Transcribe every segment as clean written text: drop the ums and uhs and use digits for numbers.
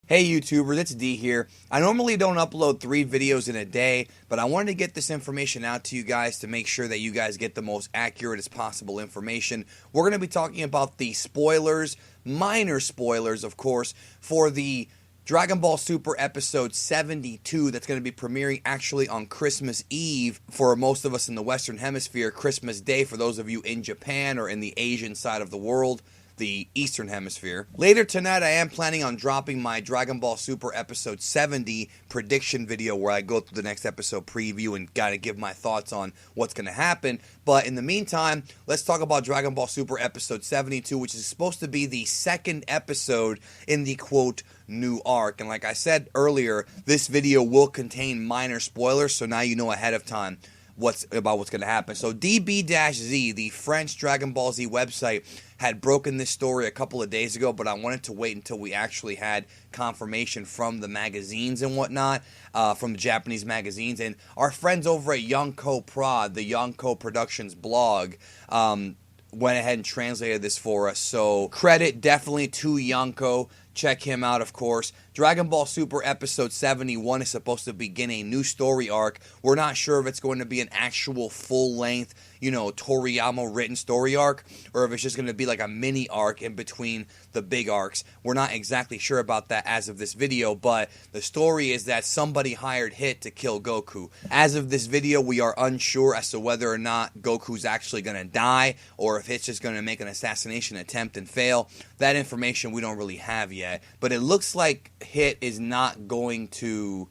Hey YouTubers, it's D here. I normally don't upload 3 videos in a day, but I wanted to get this information out to you guys to make sure that you guys get the most accurate as possible information. We're going to be talking about the spoilers, minor spoilers of course, for the Dragon Ball Super episode 72 that's going to be premiering actually on Christmas Eve for most of us in the Western Hemisphere, Christmas Day for those of you in Japan or in the Asian side of the world, the Eastern Hemisphere. Later tonight, I am planning on dropping my Dragon Ball Super episode 70 prediction video where I go through the next episode preview and gotta give my thoughts on what's gonna happen. But in the meantime, let's talk about Dragon Ball Super episode 72, which is supposed to be the second episode in the quote new arc. And like I said earlier, this video will contain minor spoilers, so now you know ahead of time what's going to happen. So DB-Z, the French Dragon Ball Z website, had broken this story a couple of days ago, but I wanted to wait until we actually had confirmation from the magazines and whatnot, from the Japanese magazines. And our friends over at Yonko Prod, the Yonko Productions blog, went ahead and translated this for us. So credit definitely to Yonko. Check him out, of course. Dragon Ball Super episode 71 is supposed to begin a new story arc. We're not sure if it's going to be an actual full-length, Toriyama written story arc, or if it's just going to be like a mini arc in between the big arcs. We're not exactly sure about that as of this video, but the story is that somebody hired Hit to kill Goku. As of this video, we are unsure as to whether or not Goku's actually going to die, or if Hit's just going to make an assassination attempt and fail. That information we don't really have yet, but it looks like Hit is not going to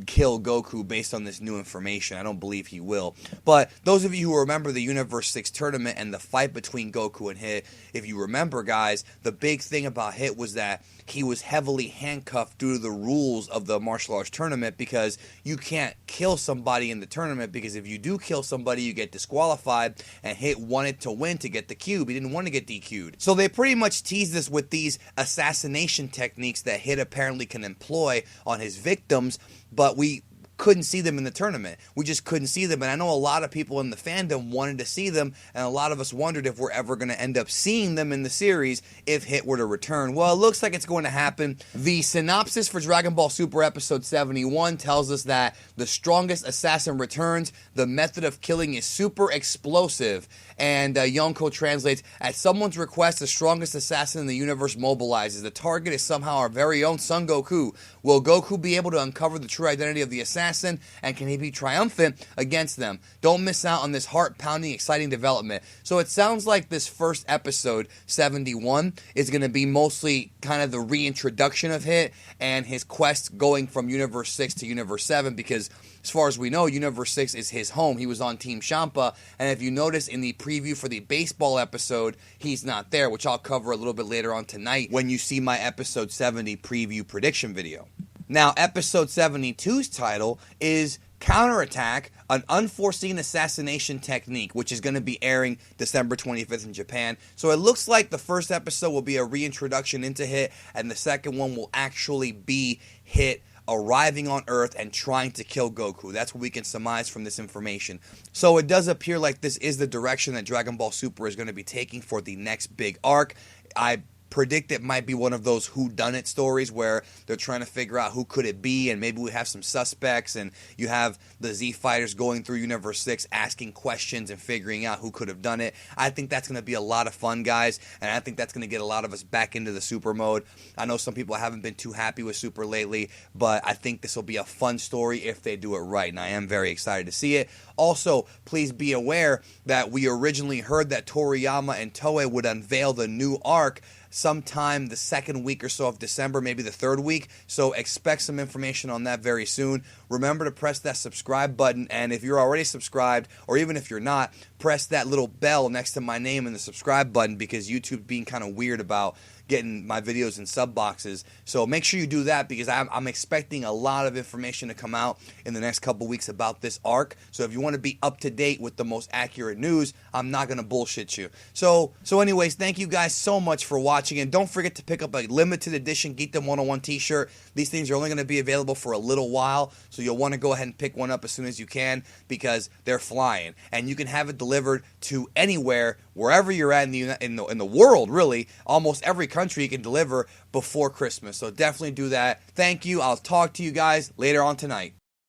kill Goku based on this new information. I don't believe he will. But those of you who remember the Universe 6 tournament and the fight between Goku and Hit, if you remember, guys, the big thing about Hit was that he was heavily handcuffed due to the rules of the martial arts tournament, because you can't kill somebody in the tournament, because if you do kill somebody, you get disqualified, and Hit wanted to win to get the cube. He didn't want to get DQ'd. So they pretty much teased us with these assassination techniques that Hit apparently can employ on his victims, but we couldn't see them in the tournament. We just couldn't see them, and I know a lot of people in the fandom wanted to see them, and a lot of us wondered if we're ever going to end up seeing them in the series if Hit were to return. Well, it looks like it's going to happen. The synopsis for Dragon Ball Super episode 71 tells us that the strongest assassin returns, the method of killing is super explosive, and Yonko translates, at someone's request, the strongest assassin in the universe mobilizes. The target is somehow our very own Son Goku. Will Goku be able to uncover the true identity of the assassin, and can he be triumphant against them? Don't miss out on this heart-pounding, exciting development. So it sounds like this first episode, 71, is going to be mostly kind of the reintroduction of Hit and his quest going from Universe 6 to Universe 7, because as far as we know, Universe 6 is his home. He was on Team Champa, and if you notice in the preview for the baseball episode, he's not there, which I'll cover a little bit later on tonight when you see my episode 70 preview prediction video. Now, episode 72's title is Counterattack, an unforeseen assassination technique, which is going to be airing December 25th in Japan. So it looks like the first episode will be a reintroduction into Hit, and the second one will actually be Hit arriving on Earth and trying to kill Goku. That's what we can surmise from this information. So it does appear like this is the direction that Dragon Ball Super is going to be taking for the next big arc. I predict it might be one of those whodunit stories where they're trying to figure out who could it be, and maybe we have some suspects, and you have the Z fighters going through Universe 6 asking questions and figuring out who could have done it. I think that's going to be a lot of fun, guys, and I think that's going to get a lot of us back into the Super mode. I know some people haven't been too happy with Super lately, but I think this will be a fun story if they do it right, and I am very excited to see it. Also, please be aware that we originally heard that Toriyama and Toei would unveil the new arc sometime the second week or so of December, maybe the third week, so expect some information on that very soon. Remember to press that subscribe button, and if you're already subscribed, or even if you're not, press that little bell next to my name in the subscribe button, because YouTube's being kind of weird about getting my videos in sub boxes. So make sure you do that, because I'm expecting a lot of information to come out in the next couple weeks about this arc. So if you want to be up to date with the most accurate news, I'm not going to bullshit you. So anyways, thank you guys so much for watching, and don't forget to pick up a limited edition Geekdom 101 t-shirt. These things are only going to be available for a little while, so you'll want to go ahead and pick one up as soon as you can, because they're flying, and you can have it delivered to anywhere wherever you're at in the world, really, almost every country you can deliver before Christmas. So definitely do that. Thank you. I'll talk to you guys later on tonight.